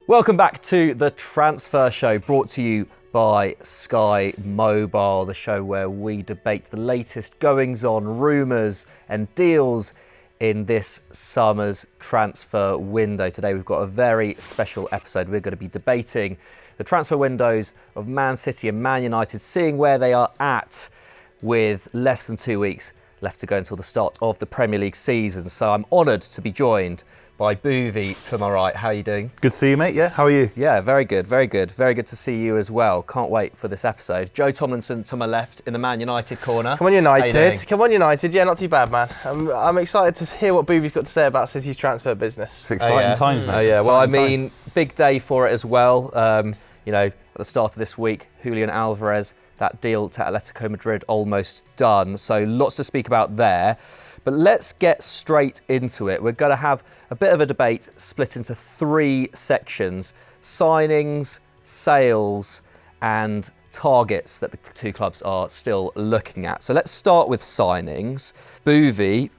Welcome back to the Transfer Show, brought to you by Sky Mobile, the show where we debate the latest goings-on, rumours and deals in this summer's transfer window. Today we've got a very special episode. We're going to be debating the transfer windows of Man City and Man United, seeing where they are at with less than 2 weeks left to go until the start of the Premier League season. So I'm honoured to be joined by Buvey to my right. How are you doing? Good to see you, mate. Yeah, how are you? Yeah, very good, very good. Very good to see you as well. Can't wait for this episode. Joe Thomlinson to my left in the Man United corner. Come on, United. Come on, United. Yeah, not too bad, man. I'm excited to hear what Buvey's got to say about City's transfer business. It's exciting times, mate. Oh, yeah. Well, I mean, big day for it as well. At the start of this week, Julian Alvarez, that deal to Atletico Madrid almost done. So lots to speak about there. But let's get straight into it. We're going to have a bit of a debate split into three sections: signings, sales, and targets that the two clubs are still looking at. So let's start with signings. Buvey,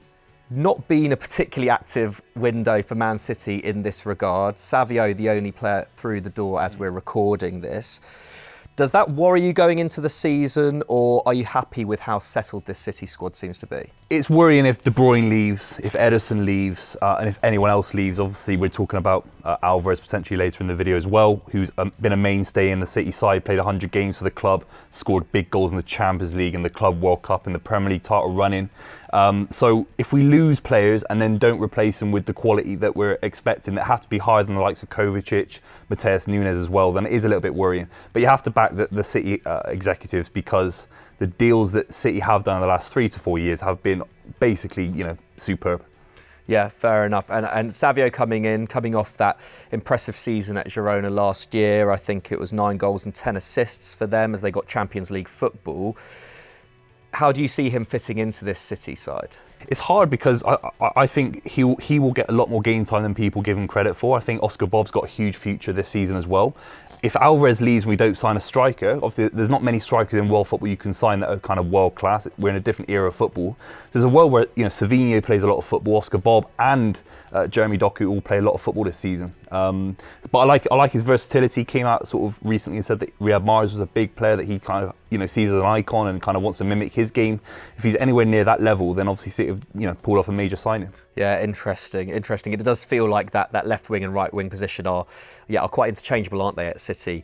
not been a particularly active window for Man City in this regard. Savio, the only player through the door as we're recording this. Does that worry you going into the season, or are you happy with how settled this City squad seems to be? It's worrying if De Bruyne leaves, if Ederson leaves, and if anyone else leaves. Obviously, we're talking about Alvarez potentially later in the video as well, who's been a mainstay in the City side, played 100 games for the club, scored big goals in the Champions League and the Club World Cup and the Premier League title running. So if we lose players and then don't replace them with the quality that we're expecting, that have to be higher than the likes of Kovacic, Matthijs Nunes as well, then it is a little bit worrying. But you have to back the City executives, because the deals that City have done in the last 3 to 4 years have been basically, superb. Yeah, fair enough. And Savio coming off that impressive season at Girona last year. I think it was 9 goals and 10 assists for them as they got Champions League football. How do you see him fitting into this City side? It's hard because I think he will get a lot more game time than people give him credit for. I think Oscar Bob's got a huge future this season as well. If Alvarez leaves and we don't sign a striker, obviously there's not many strikers in world football you can sign that are kind of world class. We're in a different era of football. There's a world where Savinho plays a lot of football, Oscar Bob and Jeremy Doku all play a lot of football this season. But I like his versatility. He came out sort of recently and said that Riyad Mahrez was a big player that he kind of sees as an icon and kind of wants to mimic his game. If he's anywhere near that level, then obviously City have pulled off a major signing. Yeah, interesting. It does feel like that left wing and right wing position are quite interchangeable, aren't they, at City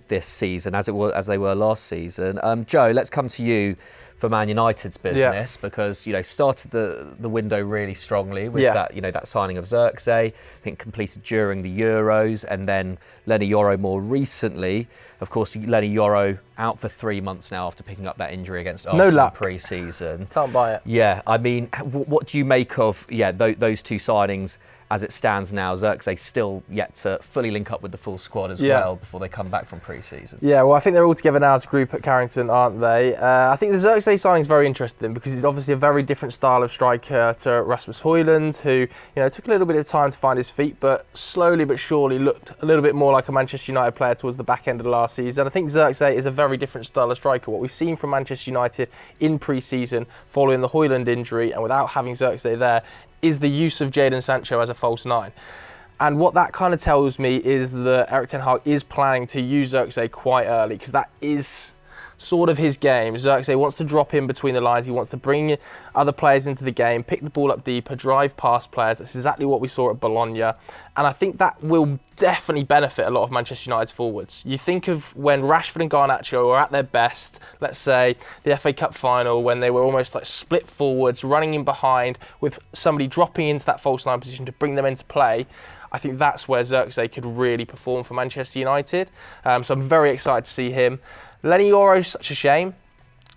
this season, as they were last season. Joe, let's come to you for Man United's business, because started the window really strongly with that signing of Zirkzee, I think completed during the Euros, and then Lenny Yoro more recently. Of course, Lenny Yoro out for 3 months now after picking up that injury against Arsenal pre-season. Can't buy it. Yeah, I mean, what do you make of those two signings as it stands now? Zirkzee still yet to fully link up with the full squad as well before they come back from pre-season. Yeah, well, I think they're all together now as a group at Carrington, aren't they? I think the Zirkzee signing is very interesting because he's obviously a very different style of striker to Rasmus Højlund, who took a little bit of time to find his feet, but slowly but surely looked a little bit more like a Manchester United player towards the back end of the last season. I think Zirkzee is a very different style of striker. What we've seen from Manchester United in pre-season following the Højlund injury and without having Zirkzee there is the use of Jadon Sancho as a false nine. And what that kind of tells me is that Erik ten Hag is planning to use Zirkzee quite early, because that is sort of his game. Zirkzee wants to drop in between the lines. He wants to bring other players into the game, pick the ball up deeper, drive past players. That's exactly what we saw at Bologna. And I think that will definitely benefit a lot of Manchester United's forwards. You think of when Rashford and Garnacho were at their best, let's say the FA Cup final, when they were almost like split forwards, running in behind with somebody dropping into that false nine position to bring them into play. I think that's where Zirkzee could really perform for Manchester United. So I'm very excited to see him. Lenny Yoro is such a shame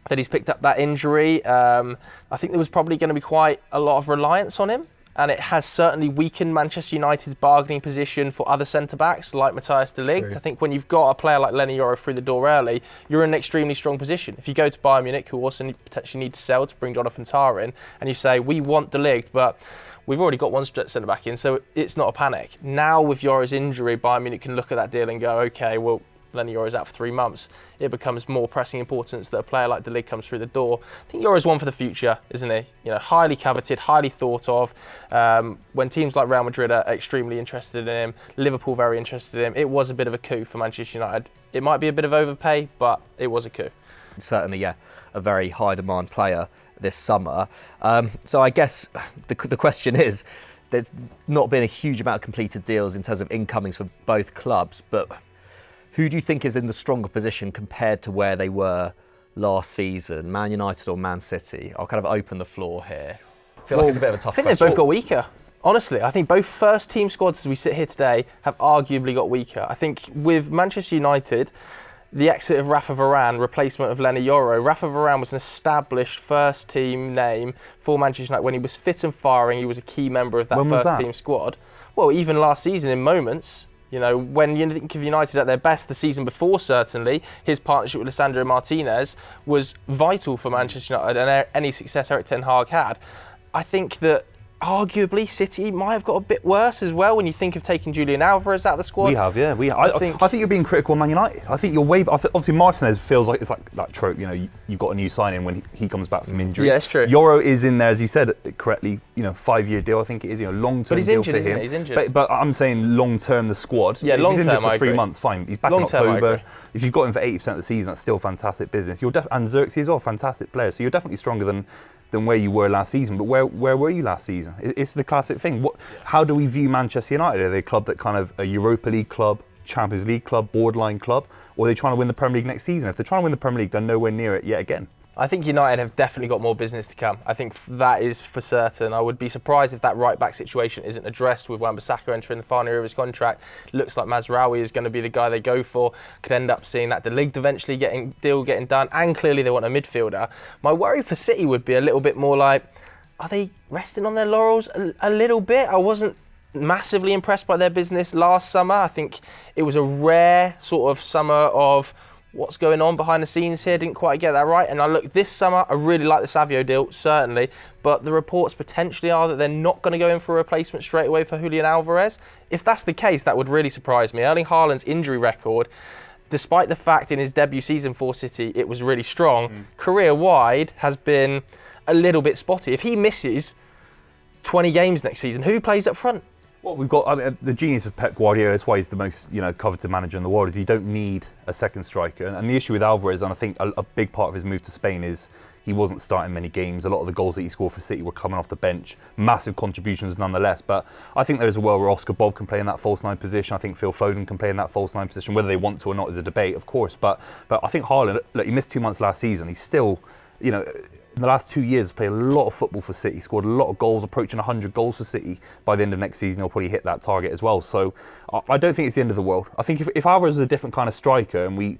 that he's picked up that injury. I think there was probably going to be quite a lot of reliance on him, and it has certainly weakened Manchester United's bargaining position for other centre-backs like Matthijs de Ligt. True. I think when you've got a player like Lenny Yoro through the door early, you're in an extremely strong position. If you go to Bayern Munich, who also potentially need to sell to bring Jonathan Tah in, and you say, we want de Ligt, but we've already got one centre-back in, so it's not a panic. Now with Yoro's injury, Bayern Munich can look at that deal and go, okay, well, Lenny Yoro's out for 3 months, it becomes more pressing importance that a player like De Ligt comes through the door. I think Yoro's one for the future, isn't he? You know, highly coveted, highly thought of. When teams like Real Madrid are extremely interested in him, Liverpool very interested in him, it was a bit of a coup for Manchester United. It might be a bit of overpay, but it was a coup. Certainly, yeah, a very high demand player this summer. So I guess the question is, there's not been a huge amount of completed deals in terms of incomings for both clubs, but who do you think is in the stronger position compared to where they were last season, Man United or Man City? I'll kind of open the floor here. I feel like it's a bit of a tough question. I think they've both got weaker. Honestly, I think both first team squads as we sit here today have arguably got weaker. I think with Manchester United, the exit of Rafa Varane, replacement of Lenny Yoro. Rafa Varane was an established first team name for Manchester United. When he was fit and firing, he was a key member of that first team squad. Well, even last season in moments, you know, when you think of United at their best, the season before certainly, his partnership with Lisandro Martinez was vital for Manchester United and any success Erik ten Hag had. I think that arguably City might have got a bit worse as well when you think of taking Julian Alvarez out of the squad. We have, yeah. I think you're being critical of Man United. I think you're obviously Martinez feels like it's like that trope, you know, you've got a new signing when he comes back from injury. Yeah, it's true. Yoro is in there, as you said correctly, you know, 5-year deal, I think it is, you know, long-term deal for him. But he's injured, isn't he? He's injured. But I'm saying long-term, the squad. Yeah, long-term, he's injured for 3 agree. months, fine. He's back Long-term, in October. If you've got him for 80% of the season, that's still fantastic business. And Xerxes as well, fantastic player. So you're definitely stronger than where you were last season. But where were you last season? It's the classic thing. How do we view Manchester United? Are they a club that kind of a Europa League club, Champions League club, borderline club? Or are they trying to win the Premier League next season? If they're trying to win the Premier League, they're nowhere near it yet again. I think United have definitely got more business to come. I think that is for certain. I would be surprised if that right-back situation isn't addressed with Wan-Bissaka entering the final year of his contract. Looks like Mazraoui is going to be the guy they go for. Could end up seeing that De Ligt eventually getting done, and clearly they want a midfielder. My worry for City would be a little bit more like, are they resting on their laurels a little bit? I wasn't massively impressed by their business last summer. I think it was a rare sort of summer of what's going on behind the scenes here, didn't quite get that right. And I look, this summer, I really like the Savio deal, certainly, but the reports potentially are that they're not going to go in for a replacement straight away for Julian Alvarez. If that's the case, that would really surprise me. Erling Haaland's injury record, despite the fact in his debut season for City it was really strong, career-wide has been a little bit spotty. If he misses 20 games next season, who plays up front? Well, we've got the genius of Pep Guardiola. That's why he's the most coveted manager in the world. Is you don't need a second striker. And the issue with Alvarez, and I think a big part of his move to Spain is he wasn't starting many games. A lot of the goals that he scored for City were coming off the bench. Massive contributions nonetheless. But I think there's a world where Oscar Bob can play in that false nine position. I think Phil Foden can play in that false nine position. Whether they want to or not is a debate, of course. But I think Haaland, look, he missed 2 months last season. He's still, in the last 2 years, played a lot of football for City, scored a lot of goals, approaching 100 goals for City. By the end of next season, he'll probably hit that target as well. So I don't think it's the end of the world. I think if Alvarez was a different kind of striker, and we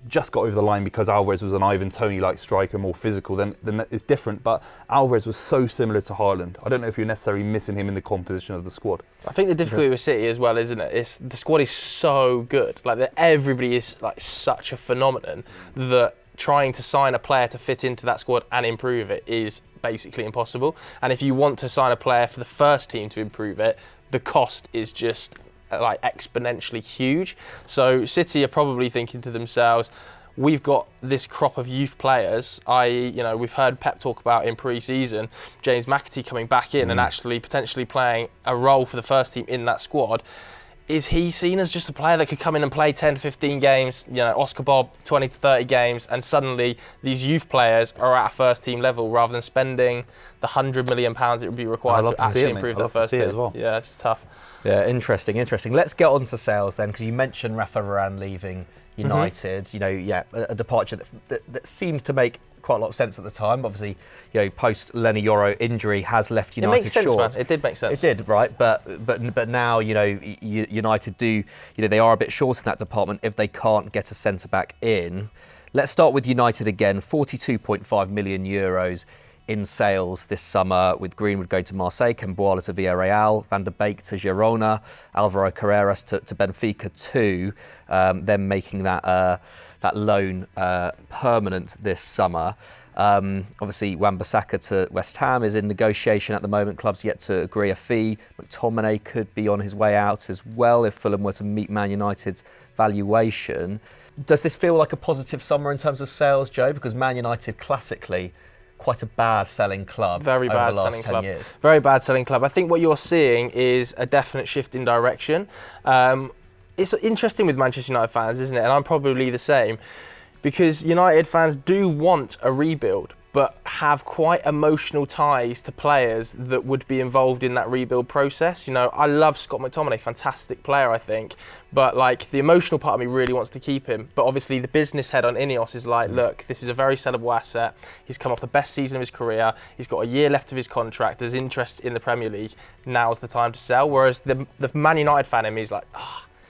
just got over the line because Alvarez was an Ivan Toney-like striker, more physical, then it's different. But Alvarez was so similar to Haaland. I don't know if you're necessarily missing him in the composition of the squad. I think the difficulty with City as well, isn't it? The squad is so good. Everybody is such a phenomenon that trying to sign a player to fit into that squad and improve it is basically impossible. And if you want to sign a player for the first team to improve it, the cost is just exponentially huge. So City are probably thinking to themselves, we've got this crop of youth players. We've heard Pep talk about in pre-season James McAtee coming back in and actually potentially playing a role for the first team in that squad. Is he seen as just a player that could come in and play 10 to 15 games, Oscar Bob 20 to 30 games, and suddenly these youth players are at a first team level rather than spending the £100 million it would be required to actually improve their first team? As well. Yeah, it's tough. Yeah, interesting. Let's get on to sales then, because you mentioned Rafa Varane leaving United. A departure that seems to make quite a lot of sense at the time. Obviously, post Lenny Yoro injury has left United short. It makes sense, short. man. It did make sense. It did, right? But now, United do, they are a bit short in that department if they can't get a centre back in. Let's start with United again. 42.5 million euros in sales this summer, with Greenwood going to Marseille, Kemboala to Villarreal, Van der Beek to Girona, Alvaro Carreras to Benfica too, then making that loan permanent this summer. Obviously, Wan-Bissaka to West Ham is in negotiation at the moment. Club's yet to agree a fee. McTominay could be on his way out as well if Fulham were to meet Man United's valuation. Does this feel like a positive summer in terms of sales, Joe? Because Man United classically quite a bad selling club over the last 10 years. Very bad selling club. I think what you're seeing is a definite shift in direction. It's interesting with Manchester United fans, isn't it? And I'm probably the same, because United fans do want a rebuild, but have quite emotional ties to players that would be involved in that rebuild process. You know, I love Scott McTominay, fantastic player, I think, but like the emotional part of me really wants to keep him. But obviously the business head on Ineos is like, look, this is a very sellable asset. He's come off the best season of his career. He's got a year left of his contract. There's interest in the Premier League. Now's the time to sell. Whereas the Man United fan in me is like,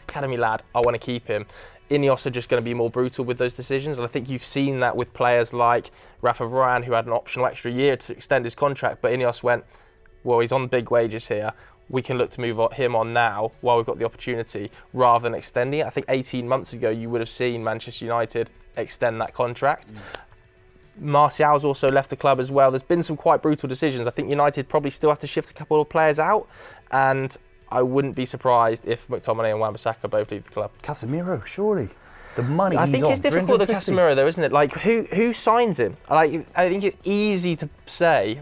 academy lad, I want to keep him. Ineos are just going to be more brutal with those decisions, and I think you've seen that with players like Rafa Varane, who had an optional extra year to extend his contract, but Ineos went, well, he's on big wages here, we can look to move him on now while we've got the opportunity, rather than extending it. I think 18 months ago you would have seen Manchester United extend that contract. Martial's also left the club as well. There's been some quite brutal decisions. I think United probably still have to shift a couple of players out, and I wouldn't be surprised if McTominay and Wan-Bissaka both leave the club. Casemiro, surely. The money I he's think on, it's difficult with Casemiro though, isn't it? Like, who signs him? Like, I think it's easy to say,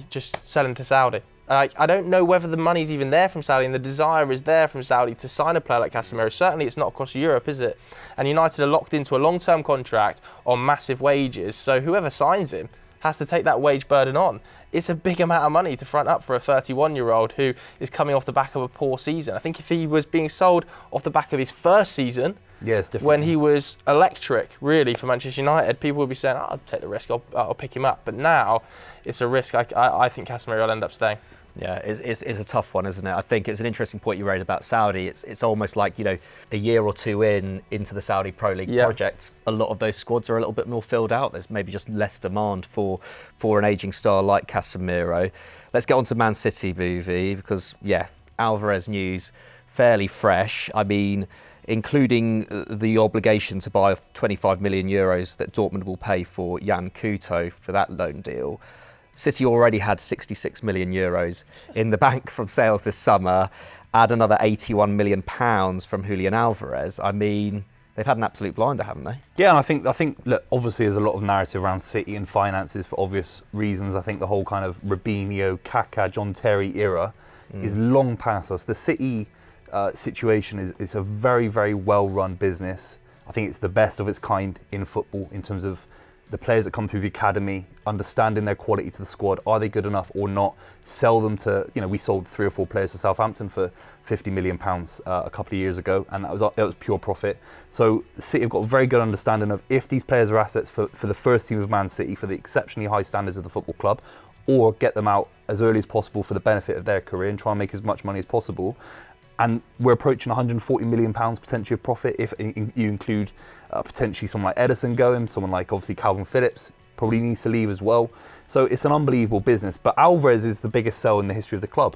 just sell him to Saudi. I don't know whether the money's even there from Saudi and the desire is there from Saudi to sign a player like Casemiro. Certainly it's not across Europe, is it? And United are locked into a long-term contract on massive wages, so whoever signs him has to take that wage burden on. It's a big amount of money to front up for a 31-year-old who is coming off the back of a poor season. I think if he was being sold off the back of his first season, when he was electric, really, for Manchester United, people would be saying, I'll take the risk, I'll pick him up. But now, it's a risk. I think Casemiro will end up staying. Yeah, it's a tough one, isn't it? I think it's an interesting point you raised about Saudi. It's almost like, a year or two into the Saudi Pro League project, a lot of those squads are a little bit more filled out. There's maybe just less demand for an ageing star like Casemiro. Let's get on to Man City, Buvey, because, Alvarez news, fairly fresh. I mean, including the obligation to buy 25 million euros that Dortmund will pay for Jan Couto for that loan deal. City already had 66 million euros in the bank from sales this summer. Add another 81 million pounds from Julian Alvarez. I mean, they've had an absolute blinder, haven't they? Yeah, and I think look, obviously there's a lot of narrative around City and finances for obvious reasons. I think the whole kind of Robinho, Kaká, John Terry era is long past us. The City situation is a very, very well-run business. I think it's the best of its kind in football in terms of the players that come through the academy, understanding their quality to the squad. Are they good enough or not? Sell them to, we sold 3 or 4 players to Southampton for £50 million a couple of years ago, and that was pure profit. So City have got a very good understanding of if these players are assets for the first team of Man City, for the exceptionally high standards of the football club, or get them out as early as possible for the benefit of their career and try and make as much money as possible. And we're approaching £140 million potentially of profit if you include potentially someone like Ederson going, someone like obviously Calvin Phillips probably needs to leave as well. So it's an unbelievable business. But Alvarez is the biggest sell in the history of the club.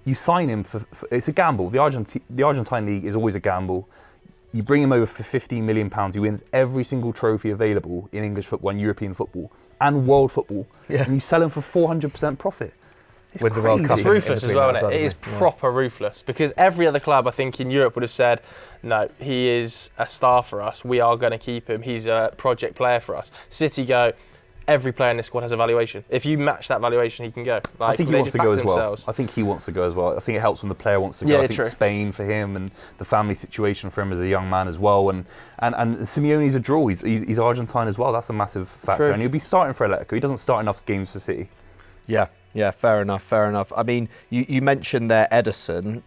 You sign him for it's a gamble. The Argentine league is always a gamble. You bring him over for £15 million. He wins every single trophy available in English football and European football and world football. Yeah. And you sell him for 400% profit. It's Wins the World Cup. It's ruthless as well, isn't it? It is proper ruthless, because every other club, I think, in Europe would have said, no, he is a star for us. We are going to keep him. He's a project player for us. City go, every player in this squad has a valuation. If you match that valuation, he can go. I think he wants to go as well. I think he wants to go as well. I think it helps when the player wants to go. I think Spain for him and the family situation for him as a young man as well. And Simeone's a draw. He's Argentine as well. That's a massive factor. And he'll be starting for Atletico. He doesn't start enough games for City. Yeah, fair enough. I mean, you mentioned there Ederson.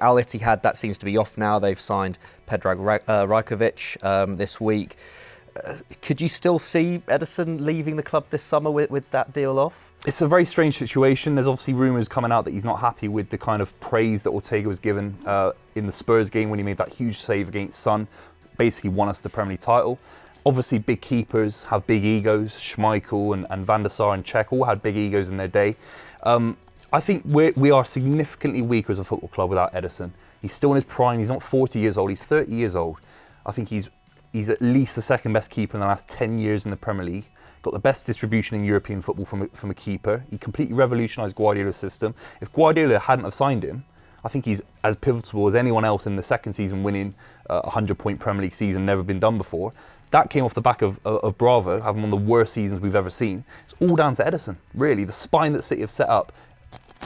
Al Ittihad, that seems to be off now. They've signed Predrag Rajkovic this week. Could you still see Ederson leaving the club this summer with that deal off? It's a very strange situation. There's obviously rumours coming out that he's not happy with the kind of praise that Ortega was given in the Spurs game when he made that huge save against Son. Basically won us the Premier League title. Obviously, big keepers have big egos. Schmeichel and Van der Sar and Cech all had big egos in their day. I think we are significantly weaker as a football club without Ederson. He's still in his prime. He's not 40 years old. He's 30 years old. I think he's at least the second best keeper in the last 10 years in the Premier League. Got the best distribution in European football from a keeper. He completely revolutionised Guardiola's system. If Guardiola hadn't have signed him, I think he's as pivotal as anyone else in the second season, winning a 100-point Premier League season, never been done before. That came off the back of Bravo, having one of the worst seasons we've ever seen. It's all down to Ederson, really. The spine that City have set up,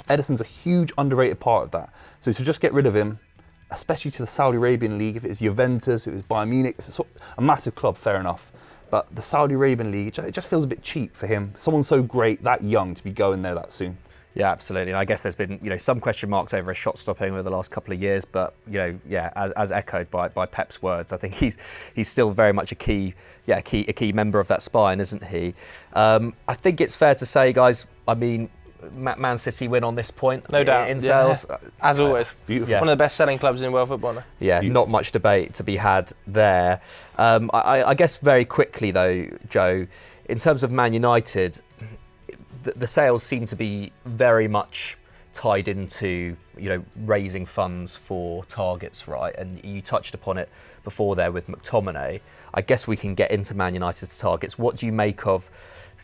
Ederson's a huge underrated part of that. So to just get rid of him, especially to the Saudi Arabian League, if it's Juventus, if it's Bayern Munich, it's a massive club, fair enough. But the Saudi Arabian League, it just feels a bit cheap for him. Someone so great, that young, to be going there that soon. Yeah, absolutely. And I guess there's been, some question marks over a shot stopping over the last couple of years, but as echoed by Pep's words, I think he's still very much a key member of that spine, isn't he? I think it's fair to say, guys. I mean, Man City win on this point, no doubt, in sales, as always. Beautiful. Yeah. One of the best-selling clubs in world football. Yeah, not much debate to be had there. I guess very quickly though, Joe, in terms of Man United, the sales seem to be very much tied into raising funds for targets, right? And you touched upon it before there with McTominay. I guess we can get into Man United's targets. What do you make of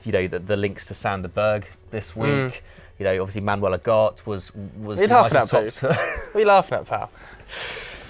the links to Sander Berge this week? Obviously Manuel Agart was You're laughing at, What are you laughing at, pal?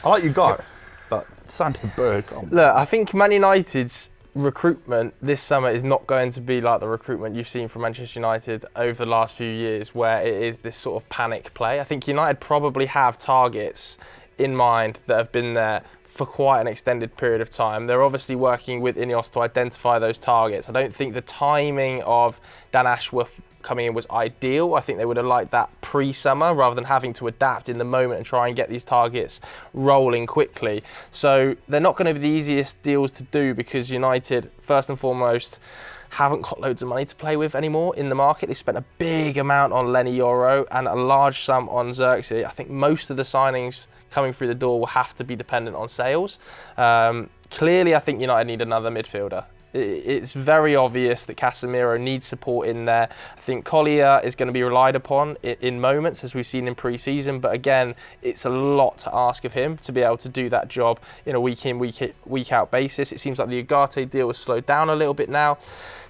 I like Agart, but Sander Berge. Look, I think Man United's recruitment this summer is not going to be like the recruitment you've seen from Manchester United over the last few years, where it is this sort of panic play. I think United probably have targets in mind that have been there for quite an extended period of time. They're obviously working with Ineos to identify those targets. I don't think the timing of Dan Ashworth coming in was ideal. I think they would have liked that pre-summer rather than having to adapt in the moment and try and get these targets rolling quickly. So they're not going to be the easiest deals to do because United, first and foremost, haven't got loads of money to play with anymore in the market. They spent a big amount on Lenny Yoro and a large sum on Xerxes. I think most of the signings coming through the door will have to be dependent on sales. Clearly, I think United need another midfielder. It's very obvious that Casemiro needs support in there. I think Collier is going to be relied upon in moments, as we've seen in pre-season. But again, it's a lot to ask of him to be able to do that job in a week-in, week-out basis. It seems like the Ugarte deal has slowed down a little bit now.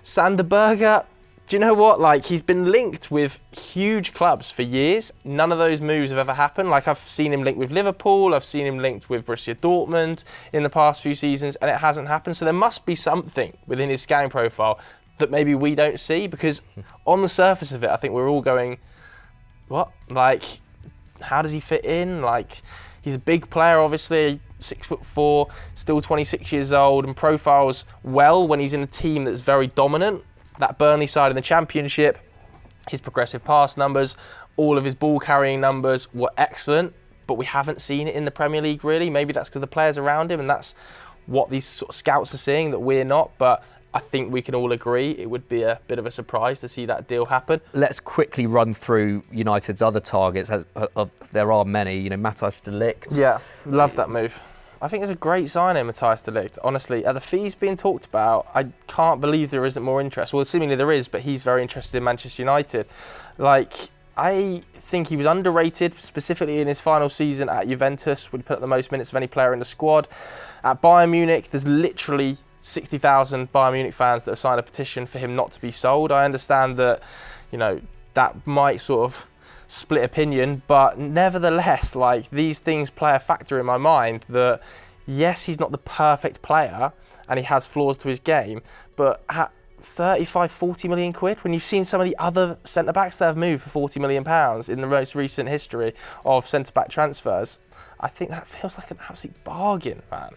Sander Berge, do you know what? He's been linked with huge clubs for years. None of those moves have ever happened. I've seen him linked with Liverpool. I've seen him linked with Borussia Dortmund in the past few seasons, and it hasn't happened. So there must be something within his scouting profile that maybe we don't see, because on the surface of it, I think we're all going, what? How does he fit in? He's a big player, obviously, 6'4", still 26 years old, and profiles well when he's in a team that's very dominant. That Burnley side in the Championship, his progressive pass numbers, all of his ball carrying numbers were excellent, but we haven't seen it in the Premier League really. Maybe that's because the players around him, and that's what these sort of scouts are seeing that we're not. But I think we can all agree it would be a bit of a surprise to see that deal happen. Let's quickly run through United's other targets. There are many. Matthijs de Ligt. Yeah, love that move. I think it's a great signing, Matthijs de Ligt. Honestly, the fees being talked about, I can't believe there isn't more interest. Well, seemingly there is, but he's very interested in Manchester United. I think he was underrated, specifically in his final season at Juventus, when he put up the most minutes of any player in the squad. At Bayern Munich, there's literally 60,000 Bayern Munich fans that have signed a petition for him not to be sold. I understand that, that might sort of split opinion, but nevertheless, these things play a factor in my mind that yes, he's not the perfect player and he has flaws to his game, but at 35, 40 million quid, when you've seen some of the other centre-backs that have moved for 40 million pounds in the most recent history of centre-back transfers, I think that feels like an absolute bargain, man.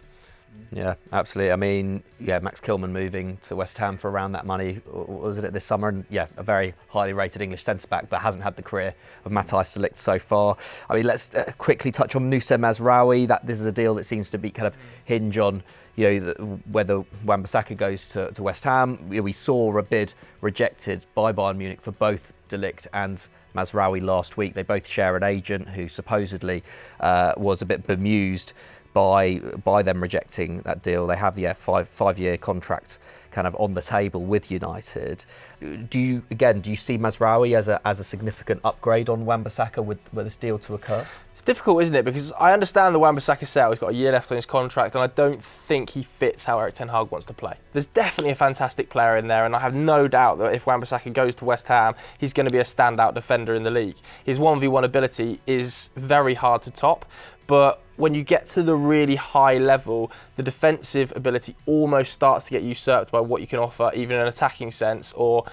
Yeah, absolutely. I mean, Max Kilman moving to West Ham for around that money, was it this summer? And a very highly rated English centre-back, but hasn't had the career of Matthijs de Ligt so far. I mean, let's quickly touch on Nusser Mazraoui. This is a deal that seems to be kind of hinge on, whether Wan-Bissaka goes to West Ham. We saw a bid rejected by Bayern Munich for both de Ligt and Mazraoui last week. They both share an agent who supposedly was a bit bemused by them rejecting that deal. They have five-year contract kind of on the table with United. Do you see Mazraoui as a significant upgrade on Wan-Bissaka with this deal to occur? It's difficult, isn't it? Because I understand the Wan-Bissaka sale. He's got a year left on his contract, and I don't think he fits how Erik ten Hag wants to play. There's definitely a fantastic player in there, and I have no doubt that if Wan-Bissaka goes to West Ham, he's going to be a standout defender in the league. His 1v1 ability is very hard to top, but when you get to the really high level, the defensive ability almost starts to get usurped by what you can offer, either in an attacking sense or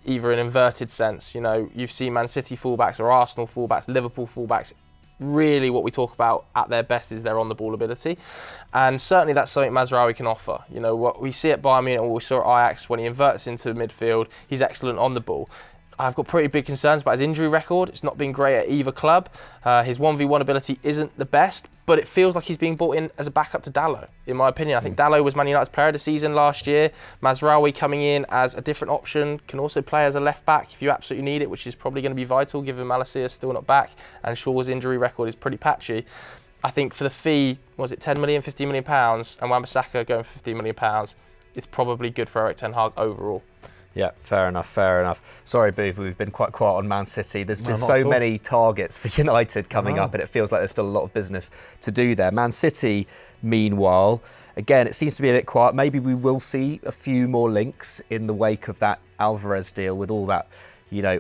either an inverted sense. You know, you've seen Man City fullbacks or Arsenal fullbacks, Liverpool fullbacks. Really what we talk about at their best is their on-the-ball ability. And certainly that's something Mazraoui can offer. You know, what we see at Bayern Munich or we saw at Ajax, when he inverts into midfield, he's excellent on the ball. I've got pretty big concerns about his injury record. It's not been great at either club. His 1v1 ability isn't the best, but it feels like he's being brought in as a backup to Dalot, in my opinion. I think Dalot was Man United's player of the season last year. Mazraoui coming in as a different option, can also play as a left back if you absolutely need it, which is probably going to be vital given Malacia's still not back and Shaw's injury record is pretty patchy. I think for the fee, was it 10 million, 15 million pounds, and Wan-Bissaka going for 15 million pounds, it's probably good for Erik ten Hag overall. Yeah, fair enough. Sorry, Booth, we've been quite quiet on Man City. There's been so many targets for United coming up, and it feels like there's still a lot of business to do there. Man City, meanwhile, again, it seems to be a bit quiet. Maybe we will see a few more links in the wake of that Alvarez deal with all that,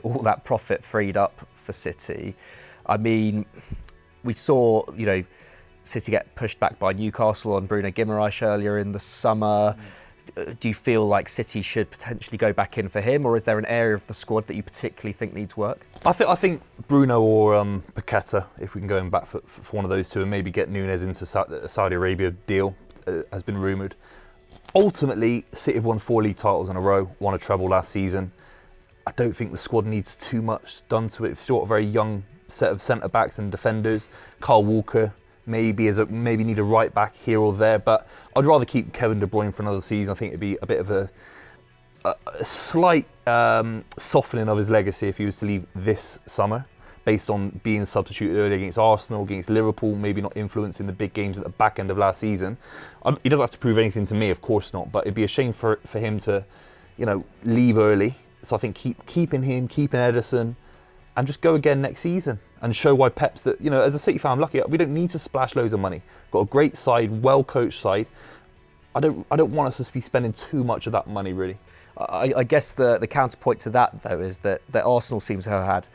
all that profit freed up for City. I mean, we saw, City get pushed back by Newcastle on Bruno Guimaraes earlier in the summer. Do you feel like City should potentially go back in for him, or is there an area of the squad that you particularly think needs work? I think Bruno or Paqueta, if we can go in back for one of those two, and maybe get Nunez into Saudi Arabia deal, has been rumoured. Ultimately, City have won 4 league titles in a row, won a treble last season. I don't think the squad needs too much done to it. We've still got a very young set of centre-backs and defenders. Kyle Walker maybe need a right back here or there, but I'd rather keep Kevin De Bruyne for another season. I think it'd be a bit of a slight softening of his legacy if he was to leave this summer, based on being substituted early against Arsenal, against Liverpool, maybe not influencing the big games at the back end of last season. He doesn't have to prove anything to me, of course not, but it'd be a shame for him to, leave early. So I think keeping him, keeping Ederson, and just go again next season and show why Pep's that, as a City fan, I'm lucky. We don't need to splash loads of money. Got a great side, well-coached side. I don't want us to be spending too much of that money, really. I guess the counterpoint to that, though, is that Arsenal seems to have had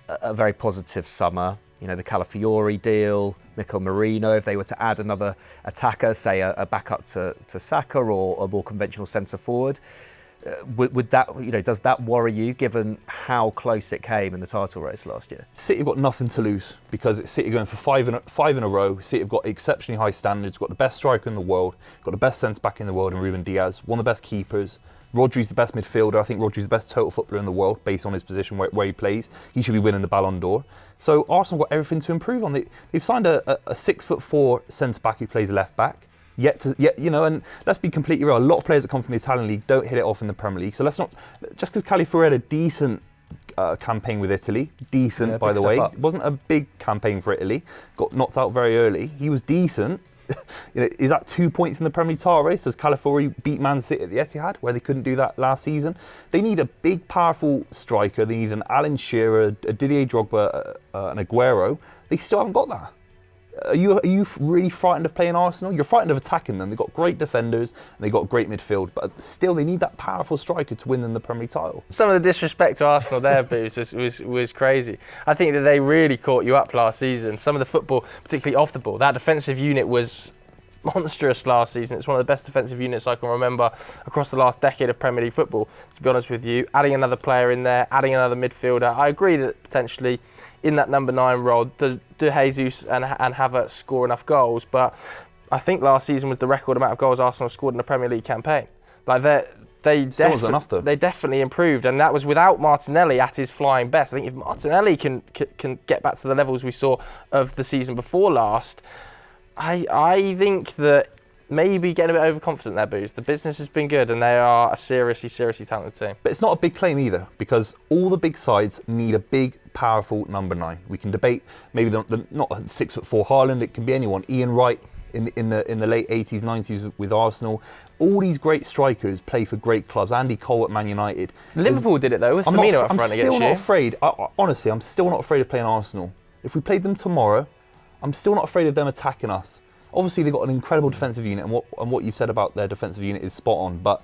a very positive summer. The Calafiori deal, Mikel Merino, if they were to add another attacker, say a backup to Saka or a more conventional centre forward, would that, does that worry you, given how close it came in the title race last year? City have got nothing to lose, because it's City going for five in a row. City have got exceptionally high standards, got the best striker in the world, got the best centre back in the world in Ruben Diaz, one of the best keepers. Rodri's the best midfielder. I think Rodri's the best total footballer in the world based on his position where he plays. He should be winning the Ballon d'Or. So Arsenal got everything to improve on. They've signed a 6'4" centre back who plays left back. And let's be completely real. A lot of players that come from the Italian league don't hit it off in the Premier League. So let's not, just because Calafiori had a decent campaign with Italy, by the way, it wasn't a big campaign for Italy. Got knocked out very early. He was decent. Is that 2 points in the Premier League title race? Does Calafiori beat Man City at the Etihad, where they couldn't do that last season? They need a big, powerful striker. They need an Alan Shearer, a Didier Drogba, an Aguero. They still haven't got that. Are you really frightened of playing Arsenal? You're frightened of attacking them. They've got great defenders and they've got great midfield, but still they need that powerful striker to win them the Premier League title. Some of the disrespect to Arsenal there, Boots, was crazy. I think that they really caught you up last season. Some of the football, particularly off the ball, that defensive unit was monstrous last season. It's one of the best defensive units I can remember across the last decade of Premier League football, to be honest with you. Adding another player in there, adding another midfielder. I agree that potentially in that number 9 role, De Jesus and Havertz score enough goals, but I think last season was the record amount of goals Arsenal scored in a Premier League campaign. Like they definitely improved, and that was without Martinelli at his flying best. I think if Martinelli can get back to the levels we saw of the season before last, I think that maybe getting a bit overconfident there, Booze. The business has been good and they are a seriously talented team. But it's not a big claim either, because all the big sides need a big, powerful number 9. We can debate maybe not a 6'4" Haaland, it can be anyone. Ian Wright, in the late 80s, 90s with Arsenal. All these great strikers play for great clubs. Andy Cole at Man United. Liverpool did it though with Firmino up front against you. I'm still not afraid. Honestly, I'm still not afraid of playing Arsenal. If we played them tomorrow, I'm still not afraid of them attacking us. Obviously, they've got an incredible defensive unit, and what you said about their defensive unit is spot on. But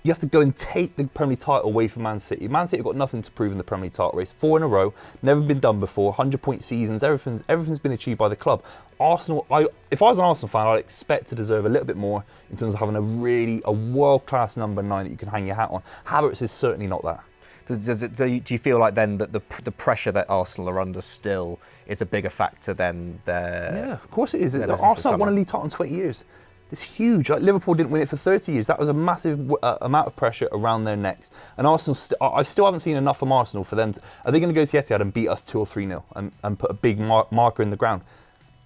you have to go and take the Premier League title away from Man City. Man City have got nothing to prove in the Premier League title race. 4 in a row, never been done before. 100-point seasons, everything's been achieved by the club. Arsenal, if I was an Arsenal fan, I'd expect to deserve a little bit more in terms of having a world-class number 9 that you can hang your hat on. Havertz is certainly not that. Do you feel like then that the pressure that Arsenal are under still is a bigger factor than their... Yeah, of course it is. Arsenal haven't won a league title in 20 years. It's huge. Like Liverpool didn't win it for 30 years. That was a massive amount of pressure around their necks. And Arsenal, I still haven't seen enough from Arsenal for them. Are they going to go to Etihad and beat us 2 or 3-0 and put a big marker in the ground?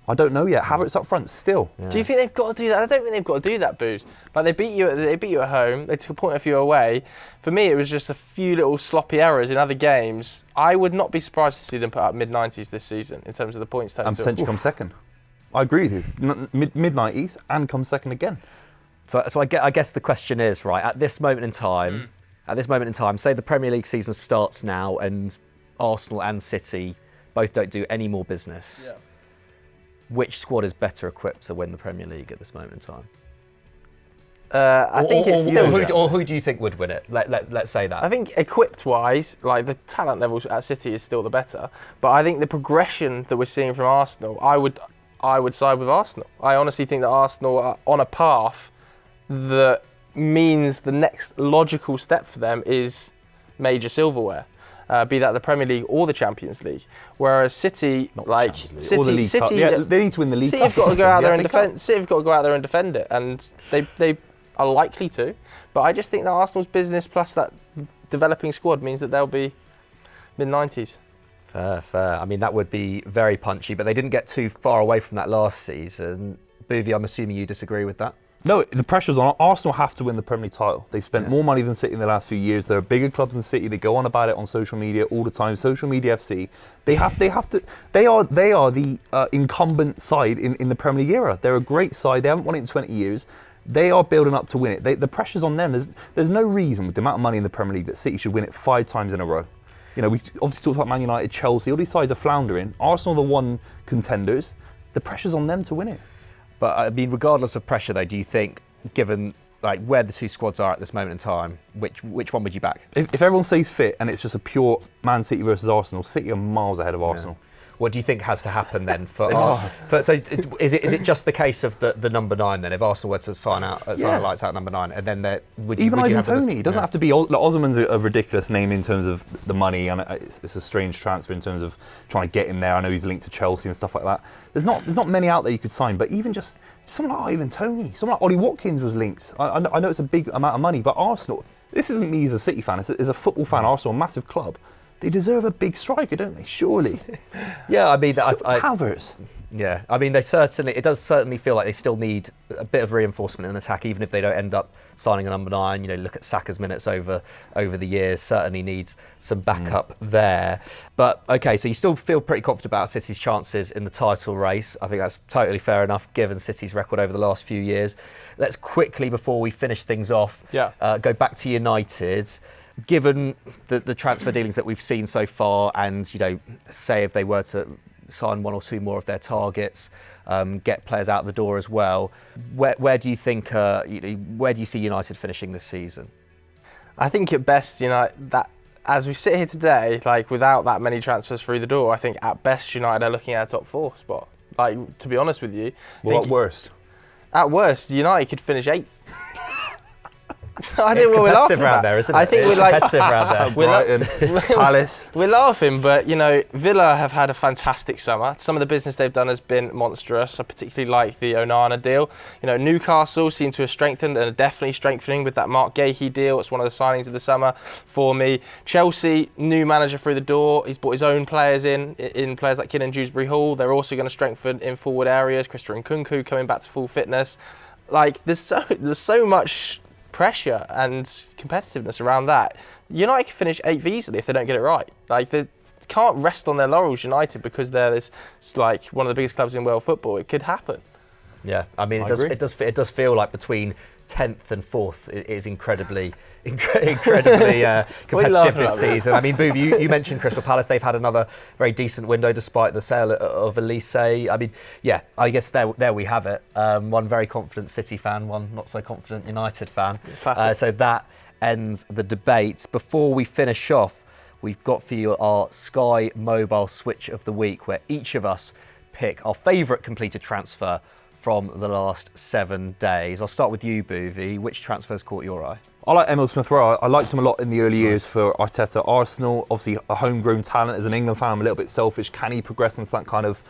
I don't know yet. Havertz up front still. Yeah. Do you think they've got to do that? I don't think they've got to do that, Booze. Like they beat you at home. They took a point of view away. For me, it was just a few little sloppy errors in other games. I would not be surprised to see them put up mid-90s this season in terms of the points total. And potentially come second. I agree with you. Mid-90s and come second again. So I guess the question is, right, at this moment in time, say the Premier League season starts now and Arsenal and City both don't do any more business. Yeah. Which squad is better equipped to win the Premier League at this moment in time? I think it's still... who do you think would win it? Let's say that. I think equipped-wise, like the talent levels at City is still the better. But I think the progression that we're seeing from Arsenal, I would side with Arsenal. I honestly think that Arsenal are on a path that means the next logical step for them is major silverware. Be that the Premier League or the Champions League, whereas City, or the League Cup. Yeah, they need to win the League Cup. City have got to go out there and defend. City have got to go out there and defend it, and they are likely to. But I just think that Arsenal's business plus that developing squad means that they'll be mid-90s. Fair. I mean, that would be very punchy, but they didn't get too far away from that last season. Buvey, I'm assuming you disagree with that. No, the pressure's on. Arsenal have to win the Premier League title. They've spent more money than City in the last few years. There are bigger clubs than City. They go on about it on social media all the time. Social media FC. They are the incumbent side in the Premier League era. They're a great side. They haven't won it in 20 years. They are building up to win it. The pressure's on them. There's no reason with the amount of money in the Premier League that City should win it 5 times in a row. You know, we obviously talked about Man United, Chelsea. All these sides are floundering. Arsenal are the one contenders. The pressure's on them to win it. But I mean, regardless of pressure, though, do you think, given like where the two squads are at this moment in time, which one would you back? If everyone stays fit and it's just a pure Man City versus Arsenal, City are miles ahead of Arsenal. What do you think has to happen then so is it just the case of the number 9 then? If Arsenal were to sign lights out number 9, and then would you Ivan have Toney? It doesn't have to be. Osman's a ridiculous name in terms of the money, and it's a strange transfer in terms of trying to get him there. I know he's linked to Chelsea and stuff like that. There's not many out there you could sign, but even just someone like Ivan Toney, someone like Ollie Watkins was linked. I know it's a big amount of money, but Arsenal. This isn't me as a City fan. It's a football fan. Arsenal, a massive club. They deserve a big striker, don't they? Surely. Yeah, I mean, Havertz. Yeah, I mean, it does certainly feel like they still need a bit of reinforcement in attack, even if they don't end up signing a number 9. You know, look at Saka's minutes over the years. Certainly needs some backup there. But okay, so you still feel pretty confident about City's chances in the title race. I think that's totally fair enough, given City's record over the last few years. Let's quickly, before we finish things off, go back to United. Given the transfer dealings that we've seen so far, and say if they were to sign 1 or 2 more of their targets, get players out the door as well, where do you think? Where do you see United finishing this season? I think at best, that as we sit here today, like without that many transfers through the door, I think at best United are looking at a top 4 spot. Like, to be honest with you, at worst? At worst, United could finish 8th. I think we're competitive around there, isn't it? I think we're competitive around there. Brighton, Palace. We're laughing, but Villa have had a fantastic summer. Some of the business they've done has been monstrous. I particularly like the Onana deal. Newcastle seem to have strengthened and are definitely strengthening with that Mark Gahey deal. It's one of the signings of the summer for me. Chelsea, new manager through the door. He's brought his own players in players like Kiernan Dewsbury Hall. They're also going to strengthen in forward areas. Christopher Nkunku coming back to full fitness. Like there's so much pressure and competitiveness around that. United can finish 8th easily if they don't get it right. Like they can't rest on their laurels, United, because they're one of the biggest clubs in world football. It could happen. Yeah, I mean, it does feel like between 10th and 4th is incredibly competitive this season. I mean, Buvey, you mentioned Crystal Palace. They've had another very decent window despite the sale of Elise. I mean, yeah, I guess there we have it. One very confident City fan, one not so confident United fan. So that ends the debate. Before we finish off, we've got for you our Sky Mobile Switch of the Week, where each of us pick our favourite completed transfer from the last 7 days. I'll start with you, Buvey. Which transfers caught your eye? I like Emil Smith-Rowe. I liked him a lot in the early years for Arteta. Arsenal, obviously a homegrown talent. As an England fan, I'm a little bit selfish. Can he progress into that kind of,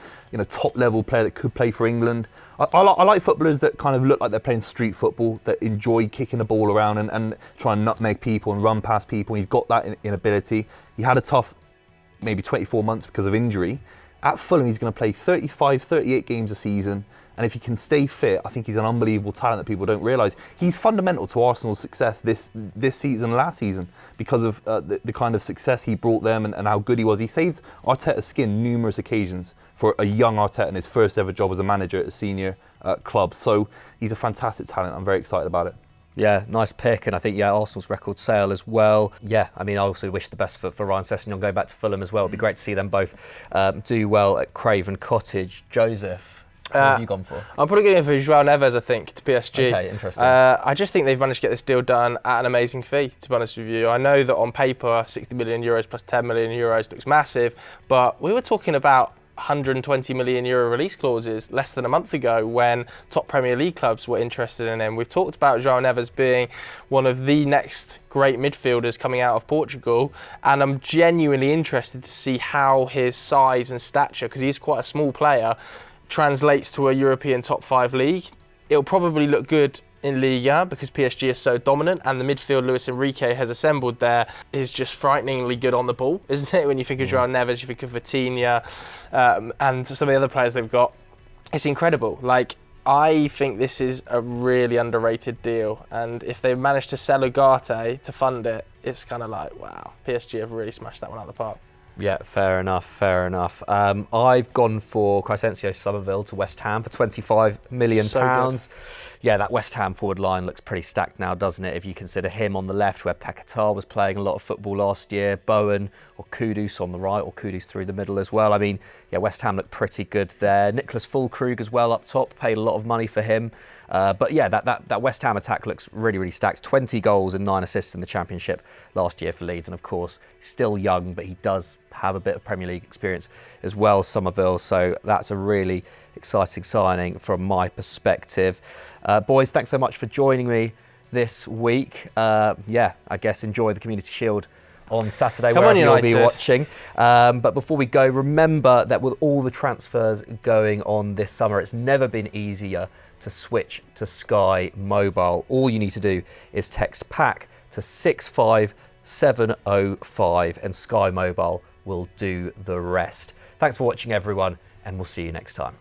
top-level player that could play for England? I like footballers that kind of look like they're playing street football, that enjoy kicking the ball around and try and nutmeg people and run past people. He's got that in ability. He had a tough, maybe 24 months because of injury. At Fulham, he's going to play 35, 38 games a season. And if he can stay fit, I think he's an unbelievable talent that people don't realise. He's fundamental to Arsenal's success this season and last season because of the kind of success he brought them and how good he was. He saved Arteta's skin numerous occasions for a young Arteta in his first ever job as a manager at a senior club. So he's a fantastic talent. I'm very excited about it. Yeah, nice pick, and I think Arsenal's record sale as well. Yeah, I mean, I also wish the best for Ryan Sessegnon going back to Fulham as well. It'd be great to see them both do well at Craven Cottage. Joseph, what have you gone for? I'm probably going for João Neves, I think, to PSG. Okay, interesting. I just think they've managed to get this deal done at an amazing fee, to be honest with you. I know that on paper, 60 million euros plus 10 million euros looks massive, but we were talking about 120 million euro release clauses less than a month ago when top Premier League clubs were interested in him. We've talked about João Neves being one of the next great midfielders coming out of Portugal, and I'm genuinely interested to see how his size and stature, because he's quite a small player, translates to a European top 5 league. It'll probably look good in Liga because PSG is so dominant, and the midfield Luis Enrique has assembled there is just frighteningly good on the ball, isn't it? When you think of João Neves, you think of Vitinha and some of the other players they've got. It's incredible. I think this is a really underrated deal, and if they manage to sell Ugarte to fund it, it's kind of like, wow, PSG have really smashed that one out of the park. Yeah, fair enough. I've gone for Crescencio Somerville to West Ham for £25 million. Yeah, that West Ham forward line looks pretty stacked now, doesn't it? If you consider him on the left, where Paquetá was playing a lot of football last year, Bowen or Kudus on the right, or Kudus through the middle as well. I mean, yeah, West Ham look pretty good there. Nicholas Füllkrug as well up top, paid a lot of money for him. But yeah, that West Ham attack looks really, really stacked. 20 goals and 9 assists in the Championship last year for Leeds. And of course, still young, but he does have a bit of Premier League experience as well, Somerville. So that's a really exciting signing from my perspective. Boys, thanks so much for joining me this week. I guess enjoy the Community Shield on Saturday, wherever you'll be watching. But before we go, remember that with all the transfers going on this summer, it's never been easier to switch to Sky Mobile. All you need to do is text PACK to 65705 and Sky Mobile will do the rest. Thanks for watching, everyone, and we'll see you next time.